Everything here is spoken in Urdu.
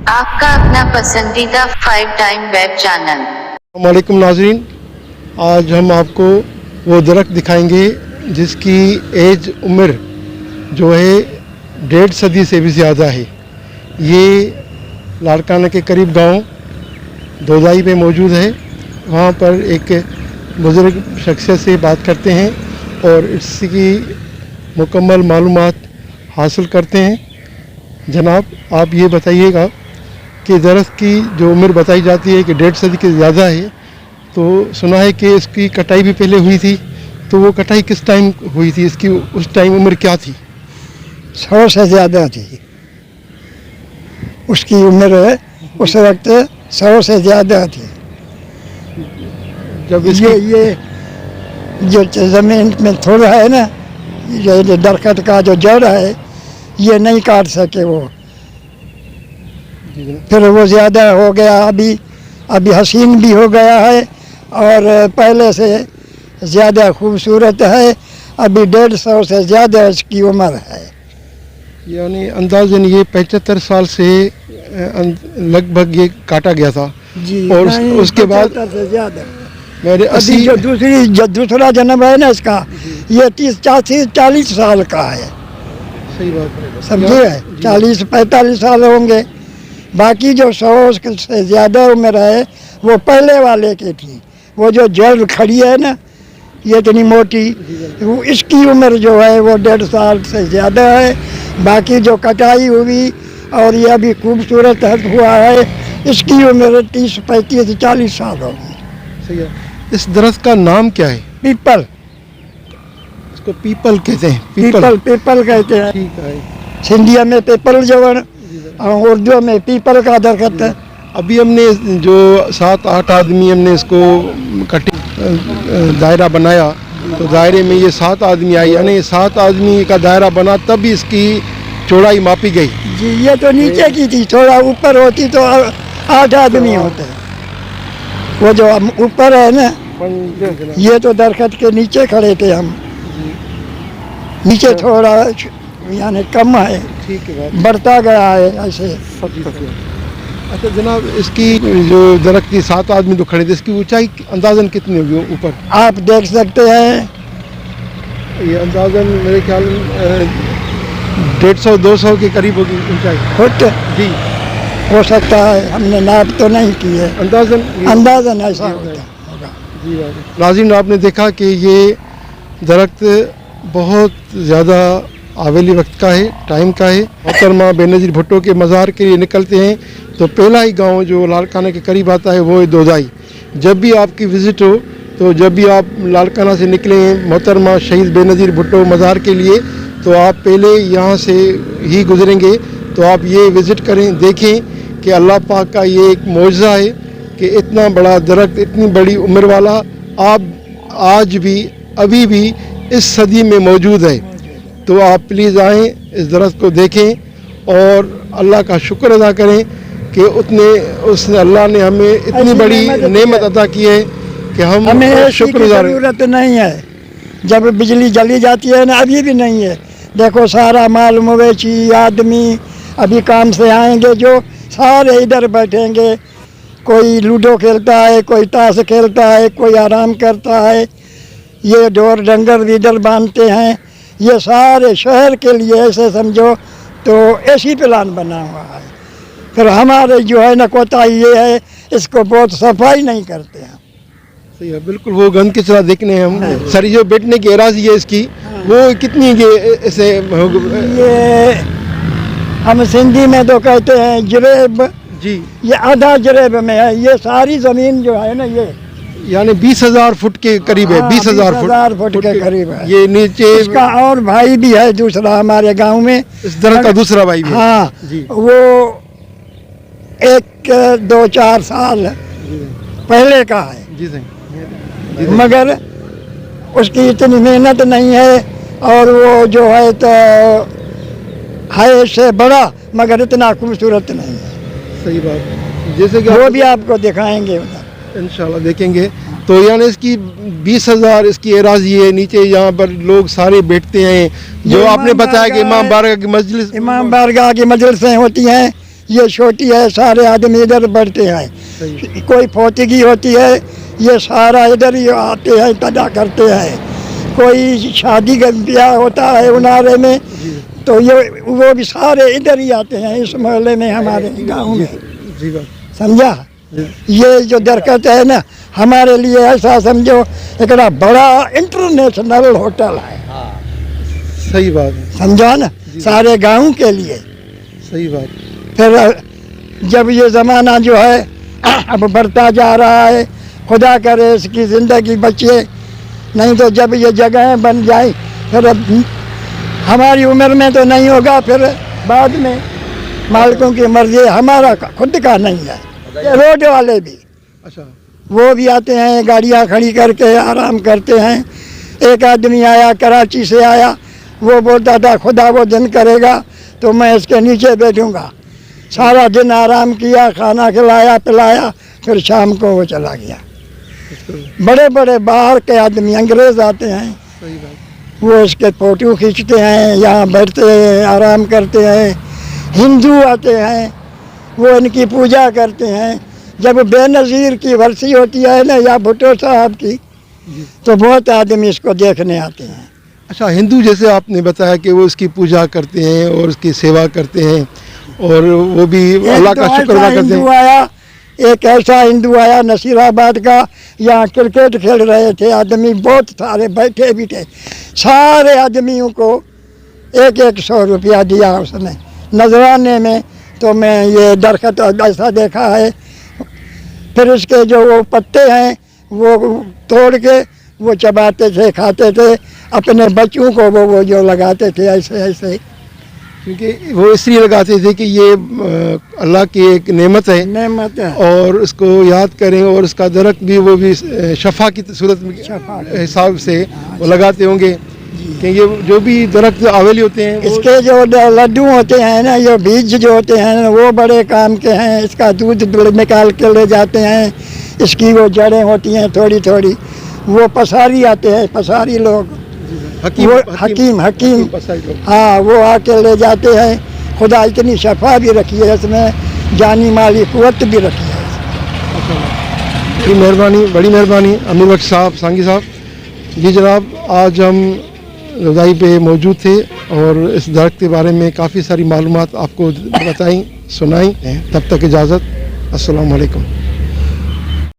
آپ کا اپنا پسندیدہ 5 ٹائم ویب چینل۔ السلام علیکم ناظرین، آج ہم آپ کو وہ درخت دکھائیں گے جس کی ایج عمر جو ہے 1.5 صدی سے بھی زیادہ ہے۔ یہ لاڑکانہ کے قریب گاؤں دودائی میں موجود ہے۔ وہاں پر ایک بزرگ شخصیت سے بات کرتے ہیں اور اس کی مکمل معلومات حاصل کرتے ہیں۔ جناب، آپ یہ بتائیے گا کہ درخت کی جو عمر بتائی جاتی ہے کہ 1.5 صدی کے زیادہ ہے، تو سنا ہے کہ اس کی کٹائی بھی پہلے ہوئی تھی، تو وہ کٹائی کس ٹائم ہوئی تھی؟ اس کی اس ٹائم عمر کیا تھی؟ 100 سے زیادہ تھی اس کی عمر، اس وقت 100 سے زیادہ تھی۔ جب اس یہ جو زمین میں تھوڑا ہے نا، یہ درخت کا جو جڑ ہے یہ نہیں کاٹ سکے وہ، پھر وہ زیادہ ہو گیا، ابھی حسین بھی ہو گیا ہے اور پہلے سے زیادہ خوبصورت ہے۔ ابھی 150 سے زیادہ اس کی عمر ہے، یعنی اندازاً یہ 75 سال سے لگ بھگ یہ کاٹا گیا تھا جی، اور اس کے بعد 75 سے زیادہ۔ میرے ابھی جو دوسرا جنم ہے نا اس کا، یہ 30-40 سال کا ہے، صحیح بات ہے، سمجھے؟ 40-45 سال ہوں گے۔ باقی جو 100 سے زیادہ عمر ہے وہ پہلے والے کی تھی۔ وہ جو جڑ کھڑی ہے نا یہ اتنی موٹی، وہ اس کی عمر جو ہے وہ 1.5 سال سے زیادہ ہے۔ باقی جو کٹائی ہوئی اور یہ ابھی خوبصورت ہوا ہے، اس کی عمر 30-35-40 سال ہوگی۔ صحیح ہے۔ اس درخت کا نام کیا ہے؟ پیپل، اس کو پیپل کہتے ہیں۔ پیپل کہتے ہیں، ٹھیک ہے۔ سندھیا میں پیپل جو ہے اور اردو میں پیپل کا درخت ہے۔ ابھی ہم نے جو 7-8 آدمی ہم نے اس کو دائرہ بنایا، تو دائرے میں یہ 7 آدمی آئے، یعنی 7 آدمی کا دائرہ بنا تب بھی اس کی چوڑائی ماپی گئی۔ جی، یہ تو نیچے کی تھی، تھوڑا اوپر ہوتی تو 8 آدمی ہوتے۔ وہ جو اوپر ہے نا، یہ تو درخت کے نیچے کھڑے تھے ہم، نیچے تھوڑا یعنی کم ہے، ٹھیک ہے، بڑھتا گیا ہے ایسے۔ اچھا جناب، اس کی جو درخت کی 7 آدمی جو کھڑے تھے، اس کی اونچائی اندازاً کتنی ہوگی اوپر؟ آپ دیکھ سکتے ہیں یہ اندازاً میرے خیال 150-200 کے قریب ہوگی اونچائی۔ فٹ جی، ہو سکتا ہے، ہم نے ناپ تو نہیں کی ہے، اندازاً ایسا ہوتا ہوگا۔ جی ناظرین، آپ نے دیکھا کہ یہ درخت بہت زیادہ آویلی وقت کا ہے، ٹائم کا ہے۔ محترمہ بے نظیر بھٹو کے مزار کے لیے نکلتے ہیں تو پہلا ہی گاؤں جو لاڑکانہ کے قریب آتا ہے وہ ہے دودائی۔ جب بھی آپ کی وزٹ ہو، تو جب بھی آپ لاڑکانہ سے نکلیں محترمہ شہید بے نظیر بھٹو مزار کے لیے، تو آپ پہلے یہاں سے ہی گزریں گے، تو آپ یہ وزٹ کریں، دیکھیں کہ اللہ پاک کا یہ ایک معجزہ ہے کہ اتنا بڑا درخت، اتنی بڑی عمر والا آپ آج بھی ابھی بھی اس صدی میں موجود ہے۔ تو آپ پلیز آئیں، اس درخت کو دیکھیں اور اللہ کا شکر ادا کریں کہ اللہ نے ہمیں اتنی بڑی نعمت عطا کی ہے کہ ہمیں ہم شکر شکر کی گزار ہیں۔ ضرورت نہیں ہے۔ جب بجلی جلی جاتی ہے نا، ابھی بھی نہیں ہے، دیکھو سارا مال مویشی آدمی ابھی کام سے آئیں گے جو سارے ادھر بیٹھیں گے، کوئی لوڈو کھیلتا ہے، کوئی تاش کھیلتا ہے، کوئی آرام کرتا ہے، یہ ڈور ڈنگر بھی ادھر باندھتے ہیں۔ یہ سارے شہر کے لیے ایسے سمجھو تو ایسی پلان بنا ہوا ہے۔ پھر ہمارے جو ہے نا کوتاہی یہ ہے، اس کو بہت صفائی نہیں کرتے ہیں۔ صحیح ہے، بالکل وہ گند کی طرح دیکھنے ہم سر جو بیٹھنے کی اراضی ہے اس کی، وہ کتنی ایسے یہ ہم سندھی میں تو کہتے ہیں جریب، جی، یہ آدھا جریب میں ہے۔ یہ ساری زمین جو ہے نا یہ یعنی 20,000 فٹ کے قریب ہے، 20,000 فٹ کے قریب ہے۔ یہ نیچے اس کا اور بھائی بھی ہے دوسرا ہمارے گاؤں میں، اس درخت کا دوسرا بھائی بھی ہے۔ ہاں جی، وہ 1-2-4 سال پہلے کا ہے، جی صحیح، مگر اس کی اتنی محنت نہیں ہے، اور وہ جو ہے تو ہے اس سے بڑا مگر اتنا خوبصورت نہیں ہے۔ صحیح بات ہے، جیسے کہ وہ بھی آپ کو دکھائیں گے ادھر انشاءاللہ دیکھیں گے۔ تو یعنی اس کی 20,000 اس کی اراضی ہے، نیچے یہاں پر لوگ سارے بیٹھتے ہیں، جو آپ نے بتایا کہ امام بارگاہ کی مجلس، امام بارگاہ کی مجلسیں ہوتی ہیں، یہ چھوٹی ہے سارے آدمی ادھر بڑھتے ہیں. کوئی فوتگی ہوتی ہے یہ سارا ادھر ہی آتے ہیں تدا کرتے ہیں. کوئی شادی کا بیاہ ہوتا ہے انارے میں تو یہ وہ بھی سارے ادھر ہی آتے ہیں اس محلے میں ہمارے گاؤں میں. سمجھا. یہ جو درخت ہے نا ہمارے لیے ایسا سمجھو ایک بڑا انٹرنیشنل ہوٹل ہے. صحیح بات ہے. سمجھا نا سارے گاؤں کے لیے. صحیح بات. پھر جب یہ زمانہ جو ہے اب بڑھتا جا رہا ہے خدا کرے اس کی زندگی بچے نہیں تو جب یہ جگہیں بن جائیں پھر اب ہماری عمر میں تو نہیں ہوگا پھر بعد میں مالکوں کی مرضی ہمارا خود کا نہیں ہے. روڈ والے بھی اچھا وہ بھی آتے ہیں گاڑیاں کھڑی کر کے آرام کرتے ہیں. ایک آدمی آیا کراچی سے آیا وہ بولتا تھا خدا وہ دن کرے گا تو میں اس کے نیچے بیٹھوں گا. سارا دن آرام کیا کھانا کھلایا پلایا پھر شام کو وہ چلا گیا. بڑے بڑے باہر کے آدمی انگریز آتے ہیں وہ اس کے فوٹو کھینچتے ہیں یہاں بیٹھتے ہیں آرام کرتے ہیں. ہندو آتے ہیں وہ ان کی پوجا کرتے ہیں. جب بے نظیر کی ورسی ہوتی ہے نا یا بھٹو صاحب کی تو بہت آدمی اس کو دیکھنے آتے ہیں. اچھا ہندو جیسے آپ نے بتایا کہ وہ اس کی پوجا کرتے ہیں اور اس کی سیوا کرتے ہیں اور وہ بھی اللہ کا شکر ادا کرتے ہیں. ایک ایسا ہندو آیا نصیر آباد کا یہاں کرکٹ کھیل رہے تھے آدمی بہت سارے بیٹھے بھی تھے. سارے آدمیوں کو 100 روپیہ دیا اس نے نذرانے میں. تو میں یہ درخت ایسا دیکھا ہے. پھر اس کے جو وہ پتے ہیں وہ توڑ کے وہ چباتے تھے کھاتے تھے اپنے بچوں کو وہ جو لگاتے تھے ایسے ایسے. کیونکہ وہ اس لیے لگاتے تھے کہ یہ اللہ کی ایک نعمت ہے اور اس کو یاد کریں اور اس کا درخت بھی وہ بھی شفا کی صورت میں حساب سے وہ لگاتے ہوں گے کہ یہ جو بھی درخت آویلی ہوتے ہیں اس کے جو لڈو ہوتے ہیں نا یہ بیج جو ہوتے ہیں وہ بڑے کام کے ہیں. اس کا دودھ نکال کے لے جاتے ہیں. اس کی وہ جڑیں ہوتی ہیں تھوڑی تھوڑی وہ پساری آتے ہیں پساری لوگ حکیم ہاں وہ آ کے لے جاتے ہیں. خدا اتنی شفا بھی رکھی ہے اس میں جانی مالی قوت بھی رکھی ہے. مہربانی بڑی مہربانی امیر بخش صاحب سانگی صاحب. جی جناب آج ہم رضائی پہ موجود تھے اور اس درخت کے بارے میں کافی ساری معلومات آپ کو بتائیں سنائیں. تب تک اجازت. السلام علیکم.